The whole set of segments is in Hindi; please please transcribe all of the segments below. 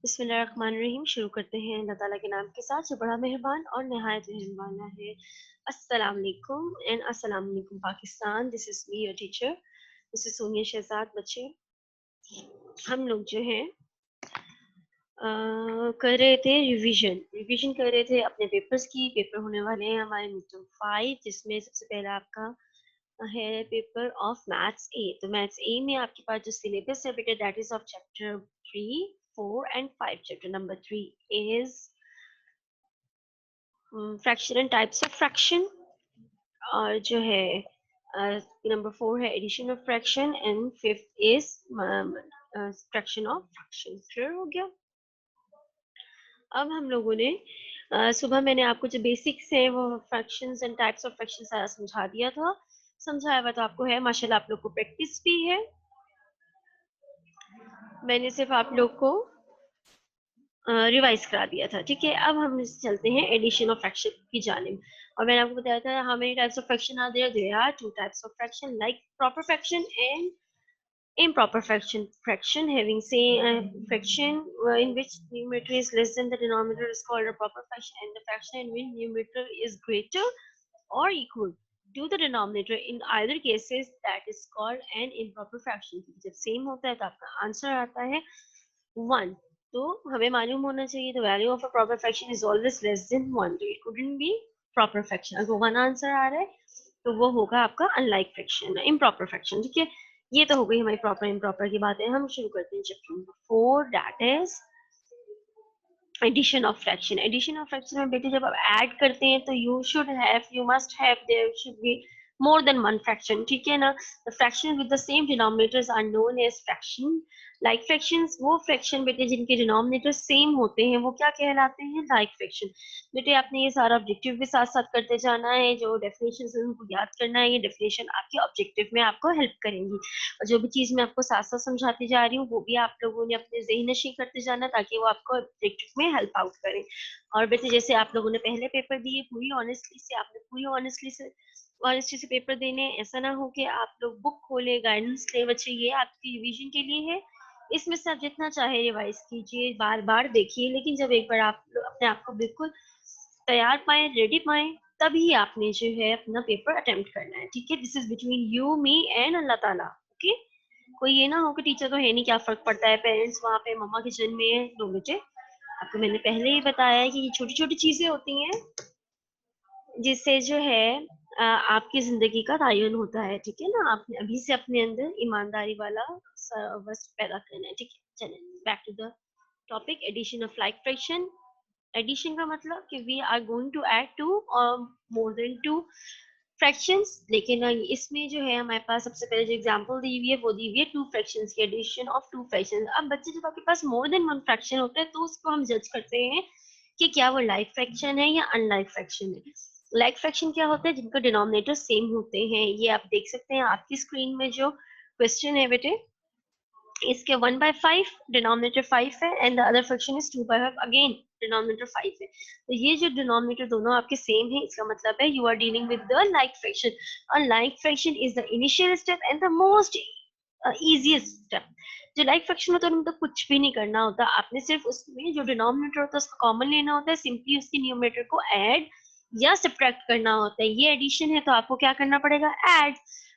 बिस्मिल्लाहिर्रहमानिर्रहीम। शुरू करते हैं अल्लाह ताला के नाम के साथ जो बड़ा मेहरबान और नहायत रहम वाला है। अस्सलाम वालेकुम एंड अस्सलाम वालेकुम Pakistan. This is me your teacher, this is Sonia Shahzad. बच्चे, हम लोग जो है कर रहे थे रिवीजन कर रहे थे अपने पेपर्स की। पेपर होने वाले हैं हमारे मिड टर्म 5, जिसमें सबसे पहला आपका है पेपर ऑफ मैथ्स ए। तो मैथ्स ए में आपके पास जो सिलेबस है बेटा, that is of chapter 3, 4 and 5। Chapter number 3 is fraction and types of fraction, और जो है नंबर 4 है addition of fraction, and fifth is fraction of fraction. Clear हो गया? अब हम लोगों ने सुबह मैंने आपको जो बेसिक्स है वो fractions and types of fraction सारा समझा दिया था। समझाया हुआ तो आपको है, माशाल्लाह आप लोग को प्रैक्टिस भी है। मैंने सिर्फ आप लोग को रिवाइज करा दिया था। ठीक है, अब हम चलते हैं एडिशन ऑफ फ्रैक्शन की जानिब। और मैंने आपको बताया था how many types of fraction are there. There are two types of fraction, like proper fraction and improper fraction having say fraction in which numerator is less than the denominator is called a proper fraction, and the fraction in which numerator is greater or equal to the denominator in either cases that is called an improper fraction। जब सेम होता है तो आपका आंसर आता है 1। तो हमें मालूम होना चाहिए the value of a proper fraction is always less than 1, तो it couldn't be proper fraction। अगर 1 आंसर आ रहा है तो वो होगा आपका अनलाइक फ्रैक्शन, इम्प्रॉपर फ्रैक्शन। ठीक है, ये तो हो गई हमारी प्रॉपर इम्प्रॉपर की बातें। हम शुरू करते हैं chapter number 4, that is addition of fraction. Addition of fraction में बेटे जब आप ऐड करते हैं तो you must have there should be more than one fraction. ठीक है ना? The fraction with the same denominators are known as fraction. Like fractions वो फ्रैक्शन बेटे जिनके डिनोमिनेटर सेम होते हैं वो क्या कहलाते हैं? Like fraction. बेटे आपने ये सारा ऑब्जेक्टिव भी साथ साथ करते जाना है, जो डेफिनेशन है उनको याद करना है। ये डेफिनेशन आपके ऑब्जेक्टिव में आपको हेल्प करेंगी, और जो भी चीज मैं आपको साथ साथ समझाती जा रही हूँ वो भी आप लोगों ने अपने ज़हन नशीं करते जाना, ताकि वो आपको ऑब्जेक्टिव में हेल्प आउट करें। और बेटे जैसे आप लोगों ने पहले पेपर दिए, पूरी ऑनेस्टी से पेपर देने। ऐसा ना हो कि आप लोग बुक खोले, गाइडेंस ले। बच्चे, ये आपकी रिवीजन के लिए है, इसमें से आप जितना चाहे रिवाइज कीजिए, बार बार देखिए, लेकिन जब एक बार आप अपने आप को बिल्कुल तैयार पाए, रेडी पाए, तभी आपने जो है अपना पेपर अटेम्प्ट करना है। ठीक है, this is between you, me and Allah Taala. Okay, कोई ये ना हो कि टीचर तो है नहीं, क्या फर्क पड़ता है, पेरेंट्स वहाँ पे मम्मा किचन में है। लो बेटे, आपको मैंने पहले ही बताया है कि ये छोटी छोटी चीजें होती हैं जिससे जो है आपकी जिंदगी का तायुन होता है। ठीक है ना? आपने अभी से अपने अंदर ईमानदारी वाला वस्त पैदा करना है। ठीक है, चलें back to the topic, addition of like fraction. Addition का मतलब कि we are going to add two और मोर देन टू फ्रैक्शंस। लेकिन इसमें जो है हमारे पास सबसे पहले जो एग्जांपल दी हुई है वो दी हुई है टू फ्रैक्शंस की, एडिशन ऑफ टू फ्रैक्शंस। अब बच्चे, जब आपके पास मोर देन वन फ्रैक्शन होता है तो उसको हम जज करते हैं कि क्या वो लाइक फ्रैक्शन है या अनलाइक फ्रैक्शन है। लाइक फ्रैक्शन क्या होता है? जिनका डिनोमिनेटर सेम होते हैं। ये आप देख सकते हैं आपकी स्क्रीन में जो क्वेश्चन है बेटे, इसके 1/5 डिनोमिनेटर 5 है, and the other fraction is 2/5, again denominator 5 है। तो ये जो डिनोमिनेटर दोनों आपके सेम है, इसका मतलब है you are dealing with the like fraction. और like fraction is the initial step and the most easiest step. जो लाइक फ्रैक्शन होता है उनमें तो कुछ भी नहीं करना होता, आपने सिर्फ उसमें जो डिनोमिनेटर होता है उसको कॉमन लेना होता है, सिंपली उसके न्यूमरेटर को ऐड या सब्ट्रैक्ट करना होता है। ये एडिशन है तो आपको क्या करना पड़ेगा? ऐड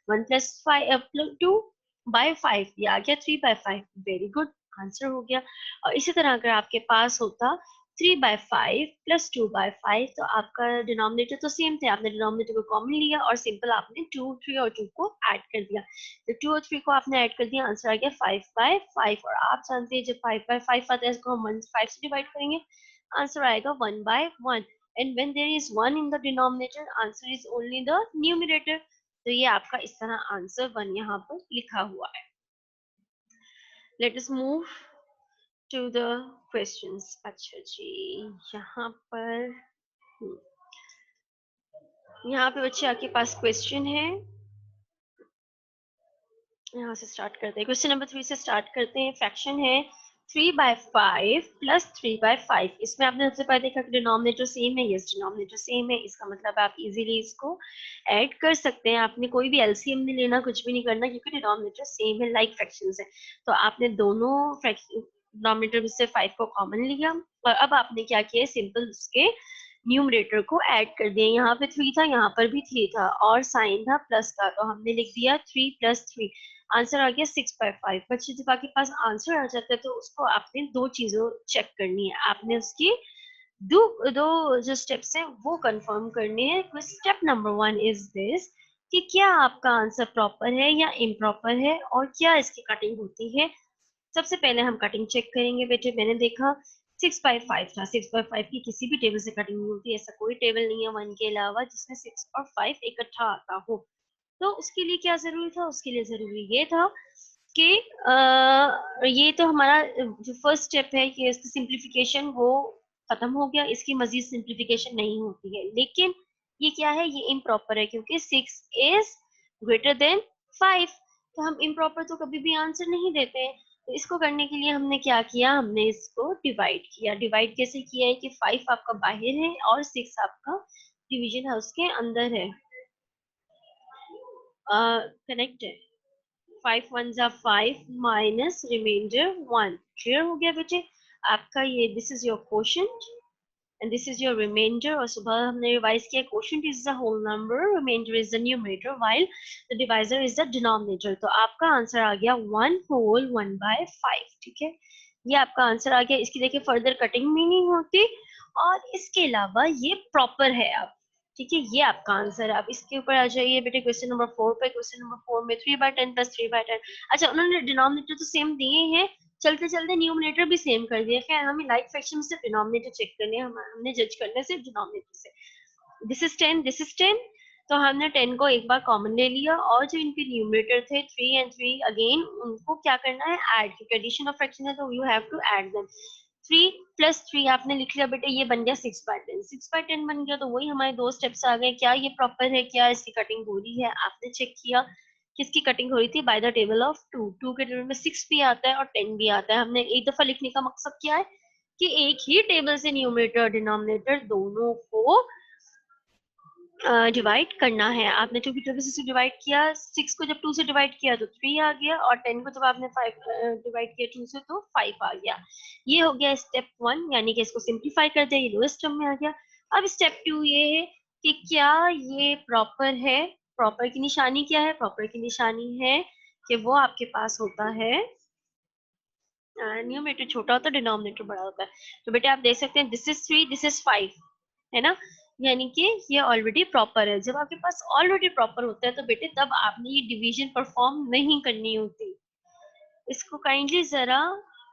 1 + 5 + 2/5, ये आ गया 3/5। वेरी गुड, आंसर हो गया। और इसी तरह अगर आपके पास होता 3/5 + 2/5, तो आपका डिनोमिनेटर तो सेम थे, आपने डिनोमिनेटर को कॉमन लिया और सिंपल आपने 2, 3 और 2 को ऐड कर दिया। तो 2 और 3 को आपने ऐड कर दिया, आंसर आ गया 5/5। और आप जानते हैं जब 5/5 आता है इसको हम 5 से डिवाइड करेंगे, आंसर आएगा 1/1। And when there is 1 in the denominator, answer is only the numerator. तो ये आपका इस तरह आंसर 1 यहाँ पर लिखा हुआ है। Let us move to the questions. अच्छा जी, यहाँ पर यहाँ पे बच्चे आपके पास क्वेश्चन है, यहाँ से स्टार्ट करते हैं। क्वेश्चन नंबर 3 से स्टार्ट करते हैं। फ्रैक्शन है 3/5 + 3/5। इसमें आपने सबसे पहले देखा कि डिनोमिनेटर सेम है। यस, डिनोमिनेटर सेम है, इसका मतलब आप इजीली इसको ऐड कर सकते हैं। आपने कोई भी एलसीएम नहीं लेना, कुछ भी नहीं करना, क्योंकि डिनोमिनेटर सेम है, लाइक फ्रैक्शंस है। तो आपने दोनों डिनोमिनेटर में से 5 को कॉमन लिया और अब आपने क्या किया, सिंपल उसके न्यूमरेटर को ऐड कर दिया। यहाँ पे 3 था, यहाँ पर भी 3 था और साइन था प्लस का, तो हमने लिख दिया 3 + 3, आंसर आ गया 6/5। बच्चे जब आपके पास आंसर आ जाता है तो उसको आपने दो चीजों चेक करनी है, आपने उसकी दो दो जो स्टेप्स हैं वो कंफर्म करने हैं। स्टेप नंबर 1 इज दिस कि क्या आपका आंसर प्रॉपर है या इम्प्रॉपर है और क्या इसकी कटिंग होती है। सबसे पहले हम कटिंग चेक करेंगे। बेटे मैंने देखा 6/5 था, 6/5 की किसी भी टेबल से कटिंग नहीं होती, ऐसा कोई टेबल नहीं है 1 के अलावा जिसमें 6 और 5 इकट्ठा आता हो। तो उसके लिए क्या जरूरी था, उसके लिए जरूरी ये था कि ये तो हमारा जो फर्स्ट स्टेप है कि इसकी सिंप्लीफिकेशन वो खत्म हो गया, इसकी मजीद सिंप्लीफिकेशन नहीं होती है। लेकिन ये क्या है, ये इम्प्रॉपर है क्योंकि 6 इज ग्रेटर देन 5, तो हम इम्प्रॉपर तो कभी भी आंसर नहीं देते हैं। तो इसको करने के लिए हमने क्या किया, हमने इसको डिवाइड किया। डिवाइड कैसे किया है कि 5 आपका बाहर है और 6 आपका डिवीजन हाउस के अंदर है, कनेक्ट है। 5 1 जा 5 माइनस रिमाइंडर 1। क्लियर हो गया बेटे आपका, ये this is your quotient and this is your reminder. और सुबह हमने रिवाइज किया, quotient is the whole number, reminder is the numerator while the divisor is the denominator. तो आपका आंसर आ गया 1 होल 1/5। ठीक है, ये आपका आंसर आ गया। इसकी देखिए फर्दर कटिंग भी नहीं होती और इसके अलावा ये प्रॉपर है। आप ठीक है, ये आपका आंसर है। आप इसके ऊपर आ जाइए बेटे क्वेश्चन नंबर 4 पे। क्वेश्चन नंबर 4 में 3/10 + 3/10। अच्छा, उन्होंने डिनोमिनेटर तो सेम दिए हैं, चलते चलते न्यूमरेटर भी सेम कर दिया। खैर हमें लाइक फ्रैक्शन में सिर्फ डिनोमिनेटर चेक करने हैं, हमने जज करना है सिर्फ डिनोमिनेटर से। दिस इज 10, दिस इज 10, तो हमने 10 को एक बार कॉमन ले लिया और जो इनके न्यूमरेटर थे 3 एंड 3 अगेन उनको क्या करना है, ऐड, क्योंकि एडिशन ऑफ फ्रैक्शन है तो you have to add them. 3 + 3 आपने लिख लिया बेटे, ये बन गया 6/10। 6/10 बन गया तो वही हमारे दो स्टेप्स आ गए, क्या ये प्रॉपर है, क्या इसकी कटिंग हो रही है। आपने चेक किया किसकी कटिंग हो रही थी, बाय द टेबल ऑफ 2। 2 के टेबल में 6 भी आता है और 10 भी आता है। हमने एक दफा लिखने का मकसद क्या है कि एक ही टेबल से न्यूमरेटर और डिनोमिनेटर दोनों को डिवाइड करना है। आपने 2 की टेबल से डिवाइड किया, 6 को जब 2 से डिवाइड किया तो 3 आ गया और 10 को जब आपने 5 डिवाइड किया 2 से तो 5 आ गया। ये हो गया स्टेप 1, यानी कि इसको सिंप्लीफाई कर दिया, ये लोएस्ट टर्म में आ गया। अब स्टेप 2 ये है कि क्या ये प्रॉपर है। प्रॉपर की निशानी क्या है, प्रॉपर की निशानी है कि वो आपके पास होता है, न्यूमरेटर छोटा होता है, डिनोमिनेटर बड़ा होता है। तो बेटे आप देख सकते हैं दिस इज 3, दिस इज 5, है ना, यानी कि ये ऑलरेडी प्रॉपर है। जब आपके पास ऑलरेडी प्रॉपर होता है तो बेटे तब आपने ये डिवीजन परफॉर्म नहीं करनी होती। इसको काइंडली जरा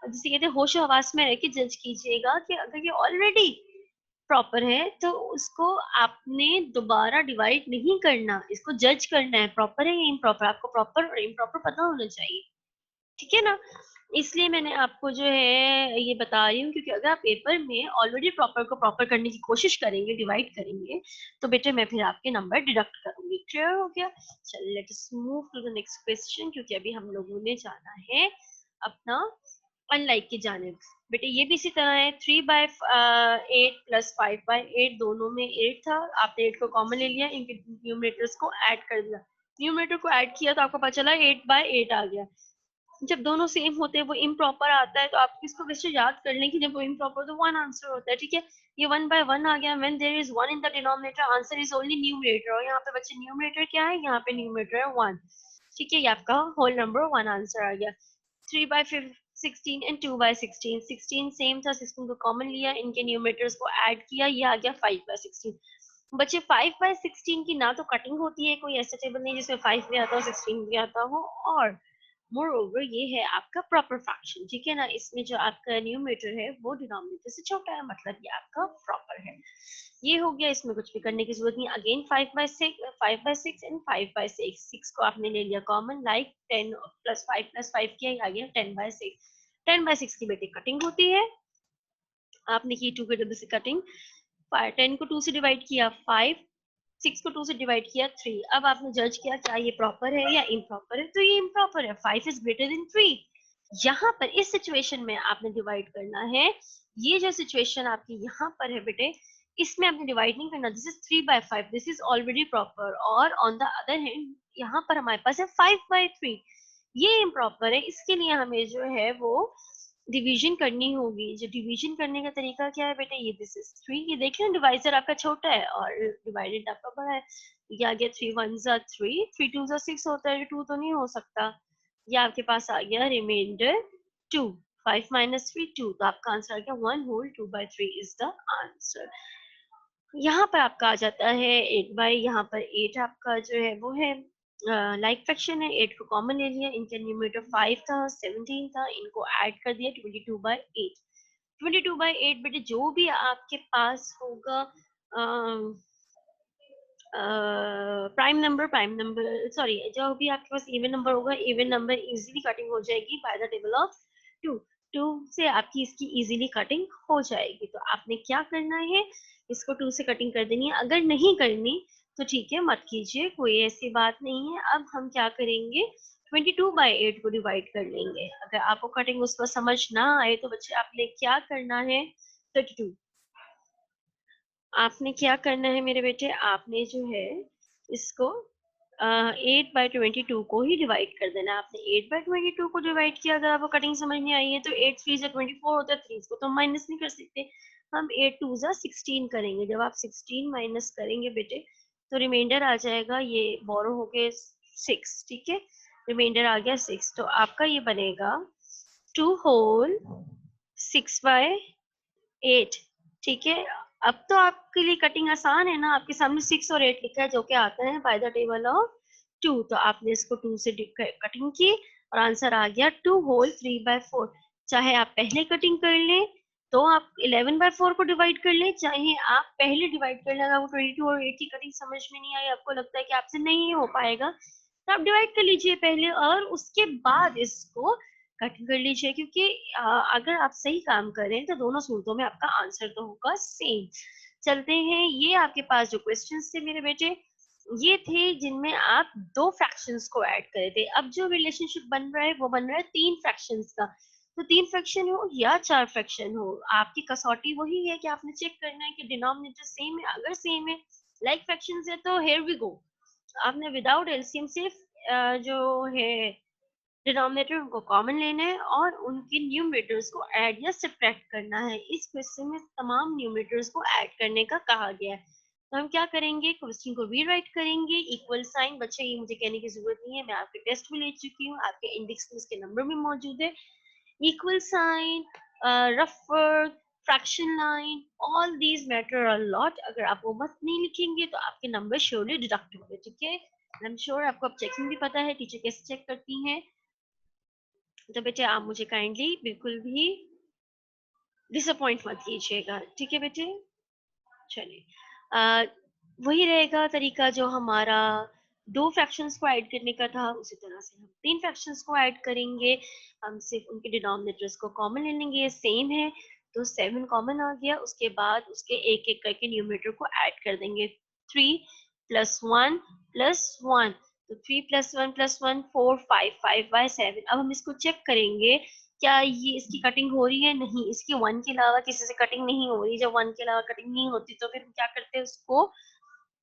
जिसे कहते हैं होशो हवास में रह के जज कीजिएगा कि अगर ये ऑलरेडी प्रॉपर है तो उसको आपने दोबारा डिवाइड नहीं करना, इसको जज करना है प्रॉपर है या इम्प्रॉपर। आपको प्रॉपर और इम्प्रॉपर पता होना चाहिए, ठीक है ना। इसलिए मैंने आपको जो है ये बता रही हूँ क्योंकि अगर आप पेपर में ऑलरेडी प्रॉपर को प्रॉपर करने की कोशिश करेंगे, डिवाइड करेंगे, तो बेटे मैं फिर आपके नंबर डिडक्ट करूंगी। क्लियर हो गया। चल let us move to the next question, क्योंकि अभी हम लोगों ने जाना है अपना अनलाइक की जानिब। बेटे ये भी इसी तरह है, 3/8 + 5/8, दोनों में 8 था, आपने 8 को कॉमन ले लिया, इनके न्यूमरेटर्स को ऐड कर दिया। न्यूमरेटर को ऐड किया तो आपको पता चला 8/8 आ गया। जब दोनों सेम होते हैं वो इम्प्रॉपर आता है, तो आप इसको वैसे याद कर लें कि जब वो इम्प्रॉपर तो वन आंसर होता है। ठीक है, ये 1/1 आ गया। When there is 1 in the denominator answer is only numerator, और यहाँ पे बच्चे न्यूमरेटर क्या है, यहाँ पे न्यूमरेटर है 1। ठीक है, ये आपका होल नंबर 1 आंसर आ गया। 3/16 एंड 2/16, 16 सेम था, 16 को कॉमन लिया, इनके न्यूमरेटर्स को ऐड किया, ये आ गया 5/16। बच्चे 5/16 की ना तो कटिंग होती है, कोई ऐसा टेबल नहीं जिसमें 5 भी आता हो 16 भी आता हो, और मोर ओवर ये है आपका प्रॉपर फ्रैक्शन। ठीक है ना, इसमें जो आपका न्यूमरेटर है वो डिनोमिनेटर से छोटा है, मतलब ये आपका प्रॉपर है। ये हो गया, इसमें कुछ भी करने की जरूरत नहीं। अगेन 5/6 एंड 5/6, 6 को आपने ले लिया कॉमन, लाइक 10 + 5 + 5 किया, आ गया 10/6। 10/6 की बेटे कटिंग होती है, आपने की 2 के डबल से कटिंग। 10 को 2 से डिवाइड किया 5, 6 को 2 से डिवाइड किया 3। अब आपने जज किया क्या ये प्रॉपर है या इम्प्रॉपर है, तो ये इम्प्रॉपर है, 5 इज ग्रेटर देन 3। यहाँ पर इस सिचुएशन में आपने डिवाइड करना है। ये जो सिचुएशन आपकी यहाँ पर है बेटे, इसमें आपने डिवाइड नहीं करना। This is 3/5, this is already proper, और ऑन द अदर हैंड यहाँ पर हमारे पास है 5/3, ये इम्प्रॉपर है। इसके लिए हमें जो है वो डिवीजन करनी होगी। जो डिवीजन करने का तरीका क्या है बेटा, ये दिस इज 3, ये देखिए डिवाइजर आपका छोटा है और डिवाइडेड आपका बड़ा है। ये आ गया 3 1s are 3, 3 2s are 6 होता है, 2 तो नहीं हो सकता। ये आपके पास आ गया रिमाइंडर 2, 5 माइनस 3 2, तो आपका आंसर आ गया 1 होल 2/3 इज द आंसर। यहाँ पर आपका आ जाता है 8 बाई, यहाँ पर 8 आपका जो है वो है लाइक फ्रैक्शन है, 8 को कॉमन ले लिया, इनका न्यूमरेटर 5 था 17 था, इनको ऐड कर दिया 22/8। 22/8 बेटे जो भी आपके पास होगा प्राइम नंबर सॉरी, जो भी आपके पास इवन नंबर होगा, इवन नंबर इजीली कटिंग हो जाएगी बाय द टेबल ऑफ 2। 2 से आपकी इसकी इजीली कटिंग हो जाएगी। तो आपने क्या करना है, इसको 2 से कटिंग कर देनी है। अगर नहीं करनी तो ठीक है, मत कीजिए, कोई ऐसी बात नहीं है। अब हम क्या करेंगे, 22/8 को डिवाइड कर लेंगे। अगर आपको कटिंग उसको समझ ना आए तो बच्चे आपने क्या करना है, 32, आपने क्या करना है मेरे बेटे, आपने जो है इसको 8/22 को ही डिवाइड कर देना है। आपने 8/22 को डिवाइड किया, अगर आपको कटिंग समझ नहीं आई है तो 8 3 जा 24 होता है, 3 को तो माइनस नहीं कर सकते, हम 8 2 जा 16 करेंगे। जब आप 16 माइनस करेंगे बेटे तो रिमाइंडर आ जाएगा, ये बोरो हो गए 6, ठीक है, रिमाइंडर आ गया 6, तो आपका ये बनेगा 2 होल 6/8, ठीक है। अब तो आपके लिए कटिंग आसान है ना, आपके सामने 6 और 8 लिखा है जो कि आता है बाय द टेबल ऑफ 2, तो आपने इसको 2 से कटिंग की और आंसर आ गया 2 होल 3/4। चाहे आप पहले कटिंग कर लें तो आप 11/4 को डिवाइड कर लें, चाहे आप पहले डिवाइड कर लें। अगर वो 22 और 8 की कटिंग समझ में नहीं आई, आपको लगता है कि आपसे नहीं हो पाएगा, तो आप डिवाइड कर लीजिए पहले और उसके बाद इसको कटिंग कर लीजिए, क्योंकि अगर आप सही काम करें तो दोनों सूरतों में आपका आंसर तो होगा सेम। चलते हैं, ये आपके पास जो क्वेश्चंस थे मेरे बेटे, ये थे जिनमें आप दो फ्रैक्शंस को ऐड करे थे। अब जो रिलेशनशिप बन रहा है वो बन रहा है तीन फ्रैक्शंस का। तो तीन फ्रैक्शन हो या चार फ्रैक्शन हो, आपकी कसौटी वही है कि आपने चेक करना है कि डिनोमिनेटर सेम है। अगर सेम है, लाइक फ्रैक्शंस है, तो हियर वी गो, आपने विदाउट एलसीएम से जो है डिनोमिनेटर उनको कॉमन लेना है और उनके न्यूमरेटर्स को ऐड या सब्ट्रैक्ट करना है। इस क्वेश्चन में तमाम न्यूमरेटर्स को ऐड करने का कहा गया है। तो हम क्या करेंगे, क्वेश्चन को रीराइट करेंगे। इक्वल साइन, बच्चे ये मुझे कहने की जरूरत नहीं है, मैं आपके टेस्ट में ले चुकी हूँ, आपके इंडेक्स में इसके नंबर भी मौजूद है। Equal sign, rough work, fraction line, all these matter a lot. अगर आप वो मत नहीं लिखेंगे तो आपके नंबर श्योरली डिडक्ट होंगे, ठीक है। आई एम श्योर आपको अब चेकिंग भी पता है, टीचर कैसे चेक करती हैं। तो बेटे आप मुझे काइंडली बिल्कुल भी डिसअपॉइंट मत कीजिएगा, ठीक है बेटे। चलिए, वही रहेगा तरीका जो हमारा दो फ्रैक्शंस को ऐड करने का था, उसी तरह से हम तीन फ्रैक्शंस को ऐड करेंगे। हम सिर्फ उनके डिनोमिनेटर्स को कॉमन ले लेंगे, ये सेम है तो 7 कॉमन आ गया। उसके बाद उसके एक एक करके न्यूमरेटर को ऐड कर देंगे। 3 + 1 + 1, तो 3 + 1 + 1 4 5 5/7। अब हम इसको चेक करेंगे, क्या ये इसकी कटिंग हो रही है, नहीं, इसकी 1 के अलावा किसी से कटिंग नहीं हो रही। जब 1 के अलावा कटिंग नहीं होती तो फिर हम क्या करते हैं, उसको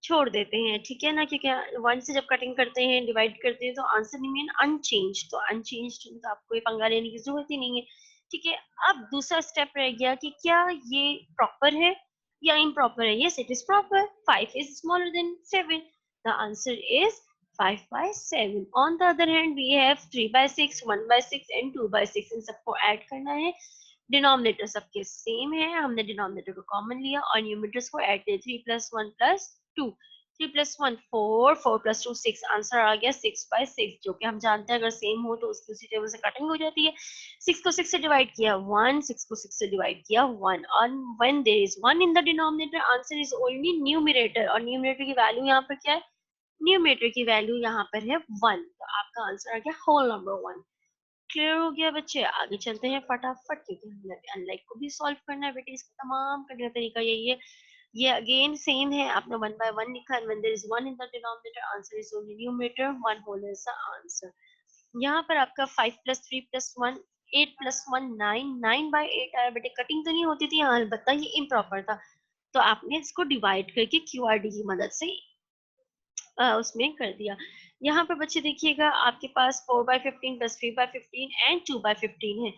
छोड़ देते हैं, ठीक है ना, क्योंकि 1 से जब कटिंग करते हैं, डिवाइड करते हैं, तो आंसर रिमेन अनचेंज, तो अनचेंज तो आपको ये पंगा लेने की जरूरत ही नहीं है, ठीक है। अब दूसरा स्टेप रह गया कि क्या ये प्रॉपर है या इम्प्रॉपर है। Yes, it is proper, 5 is smaller than 7, the answer is 5/7। On the other hand we have 3/6, 1/6 and 2/6, इन सबको ऐड करना है। डिनोमिनेटर सबके सेम है, हमने डिनोमिनेटर को कॉमन लिया और न्यूमरेटर्स को ऐड किया। 3 + 1 + 2, 3 + 1 4, 4 + 2 6, आंसर आ गया 6/6, जो कि हम जानते हैं अगर सेम हो तो उसकी उसी टेबल से कटिंग हो जाती है। 6 को 6 से डिवाइड किया 1, 6 को 6 से डिवाइड किया 1, और when there is 1 in the denominator, answer is only numerator, और न्यूमरेटर की वैल्यू यहाँ पर क्या है, न्यूमरेटर की वैल्यू यहाँ पर है 1, तो आपका आंसर आ गया होल नंबर 1। क्लियर हो गया बच्चे, आगे चलते हैं फटाफट, क्योंकि हमने अनलाइक को भी सॉल्व करना है बेटे। इसका तमाम करने का तरीका यही है। ये अगेन सेम है, आपने 1/1 लिखा है, when there is 1 in the denominator, answer is only numerator, 1 whole is the answer. यहाँ पर आपका 5 + 3 + 1, 8 + 1 9, 9/8 आया बेटे। कटिंग तो नहीं होती थी, हाँ अलबत्ता ये इम्प्रॉपर था, तो आपने इसको डिवाइड करके क्यूआरडी की मदद से उसमें कर दिया। यहाँ पर बच्चे देखिएगा, आपके पास 4/15 + 3/15 एंड 2/15 है।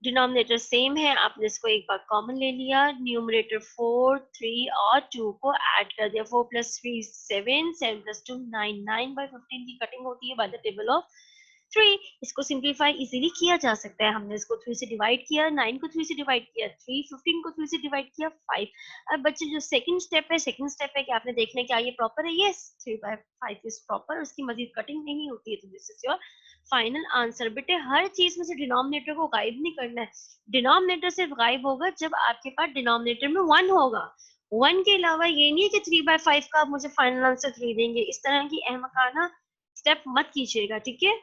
डिनोमिनेटर सेम है, आपने इसको एक बार कॉमन ले लिया, न्यूमरेटर 4, 3 और 2 को ऐड कर दिया। 4 प्लस 3 7, 7 प्लस 2 9, 9 बाई 15 की कटिंग होती है बाय द टेबल ऑफ 3। इसको सिंप्लीफाई इजीली किया जा सकता है। हमने इसको 3 से डिवाइड किया, 9 को 3 से डिवाइड किया 3, 15 को 3 से डिवाइड किया 5। अब बच्चे जो सेकंड स्टेप है कि आपने देखना है क्या ये प्रॉपर है। यस, 3 बाय 5 इज प्रॉपर, उसकी मजीद कटिंग नहीं होती है। तो this is your final answer. बेटे हर चीज में से डिनोमिनेटर को गायब नहीं करना है। डिनोमिनेटर सिर्फ गायब होगा जब आपके पास डिनोमिनेटर में 1 होगा। 1 के अलावा ये नहीं है कि 3/5 का आप मुझे फाइनल आंसर 3 देंगे। इस तरह की अहमकाना स्टेप मत कीजिएगा, ठीक है।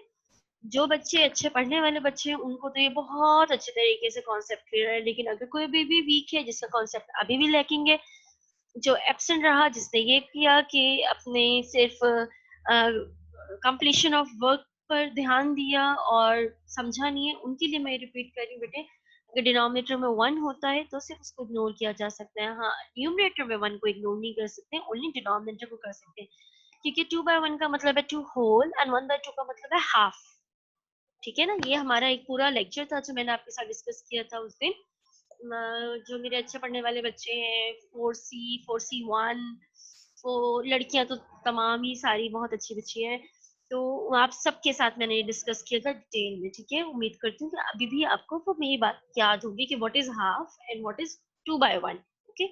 जो बच्चे अच्छे पढ़ने वाले बच्चे हैं उनको तो ये बहुत अच्छे तरीके से कॉन्सेप्ट क्लियर है, लेकिन अगर कोई भी वीक है जिसका कॉन्सेप्ट अभी भी लैकिंग है, जो एब्सेंट रहा, जिसने ये किया कि अपने सिर्फ कंप्लीशन ऑफ वर्क पर ध्यान दिया और समझा नहीं है, उनके लिए मैं रिपीट कर रही हूँ बेटे, अगर डिनोमिनेटर में 1 होता है तो सिर्फ उसको इग्नोर किया जा सकता है। हाँ, न्यूमरेटर में 1 को इग्नोर नहीं कर सकते, ओनली डिनोमिनेटर को कर सकते हैं, क्योंकि 2/1 का मतलब है 2 होल एंड 1/2 का मतलब है हाफ। ठीक है ना। ये हमारा एक पूरा लेक्चर था जो मैंने आपके साथ डिस्कस किया था उस दिन। जो मेरे अच्छे पढ़ने वाले बच्चे हैं 4C 1, वो लड़कियां तो तमाम ही सारी बहुत अच्छी बच्ची हैं, तो आप सबके साथ मैंने ये डिस्कस किया था डिटेल में। ठीक है, उम्मीद करती हूँ कि अभी भी आपको वो मेरी बात याद होगी कि what is half and what is 2/1। Okay,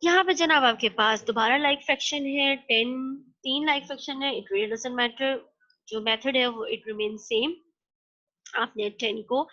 यहाँ पे जनाब आपके पास दोबारा लाइक फ्रैक्शन है, 10 तीन लाइक फ्रैक्शन है। इट रियली डजंट मैटर, जो मेथड है वो इट रिमेन सेम। आपने 10 को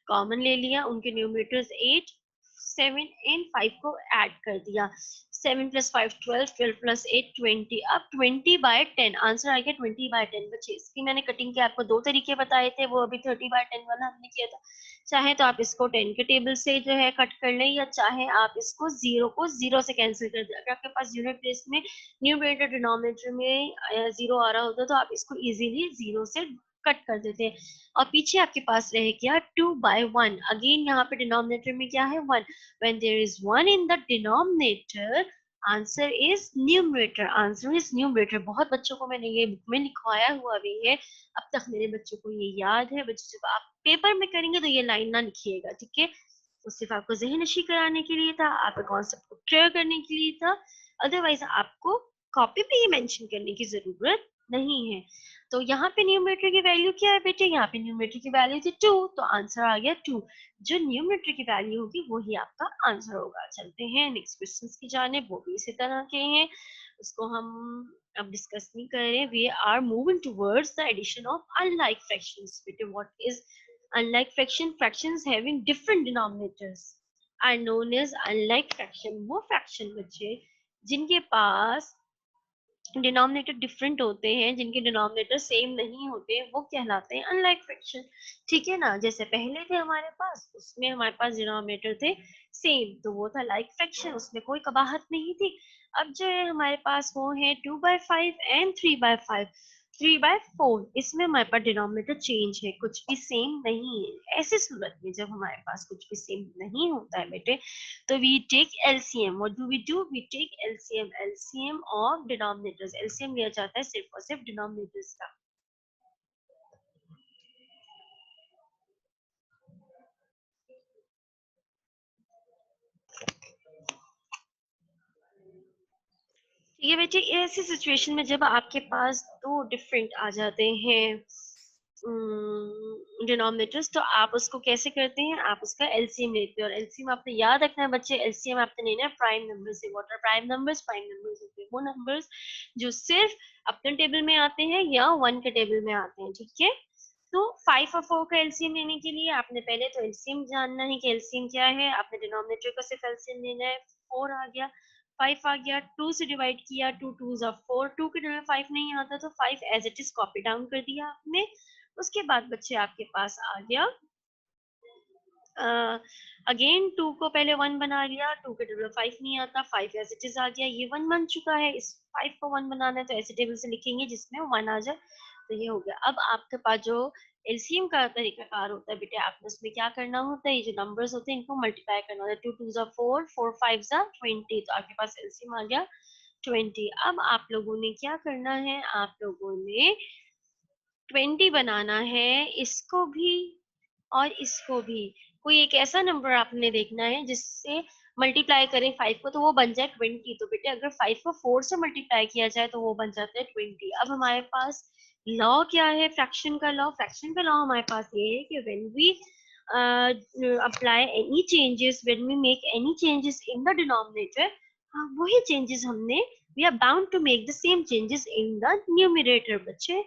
कॉमन ले लिया, उनके न्यूमरेटर्स 8, 7 एंड 5 को ऐड कर दिया। 7 प्लस 5 12, 12 प्लस 8 20। अब 20/10 आंसर आ गया। 20/10 बच्चे, इसकी मैंने कटिंग के आपको दो तरीके बताए थे, वो अभी 30/10 वाला हमने किया था। चाहे तो आप इसको 10 के टेबल से जो है कट कर लें, या चाहे आप इसको जीरो को जीरो से कैंसिल कर दें। अगर आपके पास यूनिट प्लेस में न्यूमरेटर डिनोमिनेटर में जीरो आ रहा होता तो आप इसको इजीली जीरो से कट कर देते हैं, और पीछे आपके पास रह गया 2/1। अगेन यहाँ पे डिनोमिनेटर में क्या है 1। When there is 1 in the denominator, answer is numerator. Answer is numerator. बहुत बच्चों को मैंने ये बुक में लिखवाया हुआ भी है, अब तक मेरे बच्चों को ये याद है। बच्चों जब आप पेपर में करेंगे तो ये लाइन ना लिखिएगा, ठीक है। तो सिर्फ आपको जहन नशी कराने के लिए था, आपके कॉन्सेप्ट को क्लियर करने के लिए था। अदरवाइज आपको कॉपी पे ये मेंशन करने की जरूरत नहीं है। तो यहाँ पे न्यूमरेटर की वैल्यू क्या है बेटे, यहाँ पे न्यूमरेटर की वैल्यू थी 2, तो आंसर आ गया 2। जो न्यूमरेटर की वैल्यू होगी वही आपका आंसर होगा। चलते हैं नेक्स्ट क्वेश्चन की जाने, वो भी इसी तरह के हैं, उसको हम अब डिस्कस नहीं कर रहे। We are moving towards the addition of unlike fractions. बेटे what is unlike fraction? Fractions having different denominators are known as unlike fraction. वो फ्रैक्शन बच्चे जिनके पास डिनोमिनेटर डिफरेंट होते हैं, जिनके डिनोमिनेटर सेम नहीं होते, वो कहलाते हैं अनलाइक फ्रैक्शन। ठीक है ना। जैसे पहले थे हमारे पास, उसमें हमारे पास डिनोमिनेटर थे सेम, तो वो था लाइक फ्रैक्शन, उसमें कोई कबाहत नहीं थी। अब जो है हमारे पास वो है 2/5 एंड 3/5, 3/4, इसमें हमारे पास डिनोमिनेटर चेंज है, कुछ भी सेम नहीं है। ऐसी सूरत में जब हमारे पास कुछ भी सेम नहीं होता है बेटे, तो we take LCM. What do we do? We take LCM. LCM of denominators. LCM लिया जाता है सिर्फ और सिर्फ denominators का। ठीक है बेटे, ऐसी सिचुएशन में जब आपके पास दो डिफरेंट आ जाते हैं डिनोमिनेटर्स, तो आप उसको कैसे करते हैं? आप उसका एलसीएम लेते हैं, और एलसीएम आपने याद रखना है बच्चे, एलसीएम आपने लेना है प्राइम नंबर से। What are prime numbers? Prime numbers होते हैं वो नंबर्स जो सिर्फ अपने टेबल में आते हैं या 1 के टेबल में आते हैं, ठीक है। तो 5 और 4 का एलसीएम लेने के लिए आपने पहले तो एलसीएम जानना है कि एलसीएम क्या है। आपने डिनोमिनेटर का सिर्फ एलसीएम लेना है। 4 आ गया, 5 आ गया, 2 से डिवाइड किया, 2 2s are 4, 2 के टेबल में 5 नहीं आता तो 5 as it is copy down कर दिया आपने। उसके बाद बच्चे आपके पास आ गया अगेन 2 को पहले 1 बना लिया, 2 के टेबल में 5 नहीं आता, 5 एज इट इज आ गया, ये 1 बन चुका है। इस 5 को 1 बनाना है तो ऐसे टेबल से लिखेंगे जिसमें 1 आ जाए, तो ये हो गया। अब आपके पास जो एलसीएम का तरीकाकार होता है बेटे, आपने उसमें क्या करना होता है, ये जो नंबर्स होते हैं इनको मल्टीप्लाई करना होता है। 2 2s are 4, 4 5s are 20, तो आपके पास एलसीएम आ गया 20। अब आप लोगों ने क्या करना है, आप लोगों ने 20 बनाना है, इसको भी और इसको भी। कोई एक ऐसा नंबर आपने देखना है जिससे मल्टीप्लाई करें 5 को तो वो बन जाए 20। तो बेटे अगर 5 को 4 से मल्टीप्लाई किया जाए तो वो बन जाता है 20। अब हमारे पास लॉ क्या है फ्रैक्शन का लॉ? फ्रैक्शन का लॉ हमारे पास ये है कि when we apply any changes, when we make any changes in the denominator, वही changes हमने we are bound to make the same changes in the numerator। बच्चे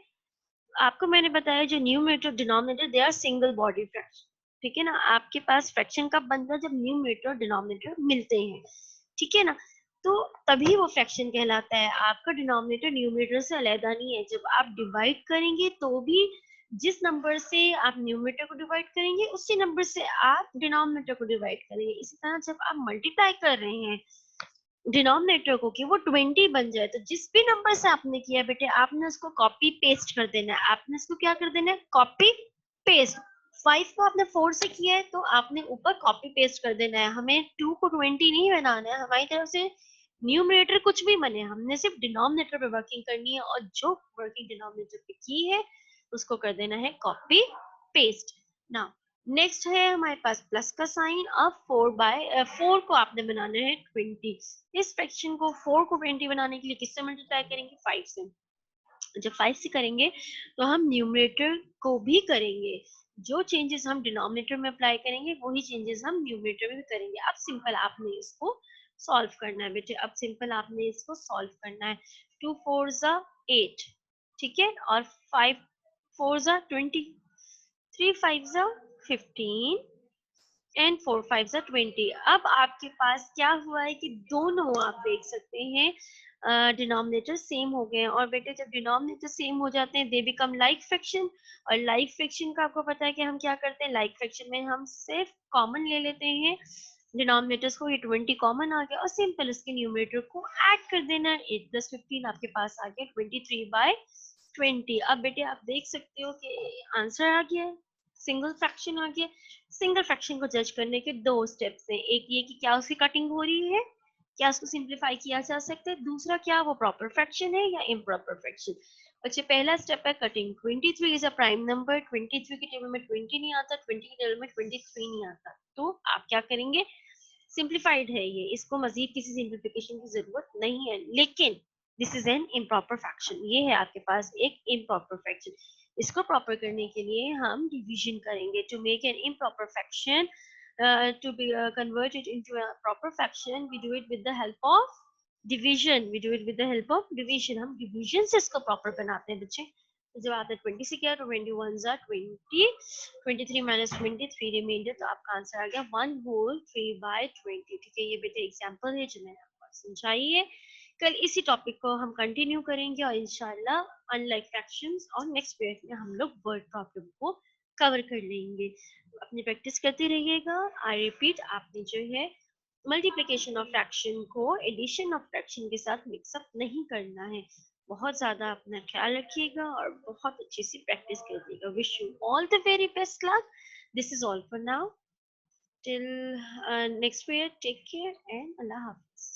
आपको मैंने बताया जो numerator denominator they are single body fraction. ठीक है ना, आपके पास फ्रैक्शन कब बनता है? जब न्यूमरेटर और डिनोमिनेटर मिलते हैं। ठीक है ना, तो तभी वो फ्रैक्शन कहलाता है। आपका डिनोमिनेटर न्यूमरेटर से अलग नहीं है। जब आप डिवाइड करेंगे तो भी जिस नंबर से आप न्यूमरेटर को डिवाइड करेंगे उसी नंबर से आप डिनोमिनेटर को डिवाइड करेंगे। इसी तरह जब आप मल्टीप्लाई कर रहे हैं डिनोमिनेटर को कि वो 20 बन जाए, तो जिस भी नंबर से आपने किया बेटे आपने उसको कॉपी पेस्ट कर देना है। आपने इसको क्या कर देना है? Copy paste. 5 को आपने 4 से किया है तो आपने ऊपर कॉपी पेस्ट कर देना है। हमें 2 को 20 नहीं बनाना है। हमारी तरफ से न्यूमरेटर कुछ भी बने, हमने सिर्फ डिनोमिनेटर पे वर्किंग करनी है और जो वर्किंग डिनोमिनेटर पे की है उसको कर देना है कॉपी पेस्ट। नाउ नेक्स्ट है हमारे पास प्लस का साइन। अब 4 को आपने बनाना है 20। इस फ्रैक्शन को 4 को 20 बनाने के लिए किससे मल्टीप्लाई करेंगे? 5 से। जब 5 से करेंगे तो हम न्यूमरेटर को भी करेंगे। जो चेंजेस हम डिनोमिनेटर में अप्लाई करेंगे वही चेंजेस हम न्यूमरेटर में भी करेंगे। अब सिंपल आपने इसको सॉल्व करना है बेटे। अब सिंपल आपने इसको सॉल्व करना है। 2 4 जा 8, ठीक है, और 5 4 जा 20, 3 5 जा 15 एंड 4 5 जा 20। अब आपके पास क्या हुआ है कि दोनों आप देख सकते हैं डिनोमिनेटर सेम हो गए हैं। और बेटे जब डिनोमिनेटर सेम हो जाते हैं दे बिकम लाइक फ्रैक्शन। और लाइक फ्रैक्शन का आपको पता है कि हम क्या करते हैं? लाइक फ्रैक्शन में हम सिर्फ कॉमन ले लेते हैं डिनोमिनेटर्स को। ये 20 कॉमन आ गया और सिंपल इसके न्यूमरेटर को ऐड कर देना है। 8 प्लस 15 आपके पास आ गया 23/20। अब बेटे आप देख सकते हो कि आंसर आ गया है, सिंगल फ्रैक्शन आ गया। सिंगल फ्रैक्शन को जज करने के दो स्टेप्स हैं। एक ये कि क्या उसकी कटिंग हो रही है, क्या उसको सिंप्लीफाई किया जा सकता है। दूसरा क्या वो प्रॉपर फ्रैक्शन है या इम्प्रॉपर फ्रैक्शन। अच्छा पहला स्टेप है cutting. 23 is a prime number. 23 के टेबल में 20 नहीं आता, 20 के टेबल में 23 नहीं आता, तो आप क्या करेंगे? सिंप्लीफाइड है ये, इसको मजीद किसी सिंप्लीफिकेशन की जरूरत नहीं है। लेकिन this is an improper fraction, ये है आपके पास एक इम्प्रॉपर फ्रैक्शन। इसको प्रॉपर करने के लिए हम डिवीजन करेंगे। To make an improper fraction, to be converted into a proper fraction, we do it with the help of division। we do it with the help of division। हम division से इसको proper बनाते हैं बच्चे। तो जब आपने 20 से किया तो 21 जा 20, 23 माइनस 23 रिमाइंडर, तो आपका आंसर आ गया 1/3/20। ठीक है, ये बेटे एग्जाम्पल है जो मैंने आपको समझाई है। कल इसी टॉपिक को हम कंटिन्यू करेंगे और इंशाल्लाह अनलाइक फ्रैक्शंस और नेक्स्ट पीरियड में हम लोग वर्ड प्रॉब्लम को कवर कर लेंगे। अपनी प्रैक्टिस करते रहिएगा। आई रिपीट, आपने जो है मल्टीप्लिकेशन ऑफ फ्रैक्शन को एडिशन ऑफ फ्रैक्शन के साथ मिक्सअप नहीं करना है। बहुत ज्यादा अपना ख्याल रखिएगा और बहुत अच्छी सी प्रैक्टिस करिएगा। Wish you all the very best luck. This is all for now till next period. Take care and Allah Hafiz.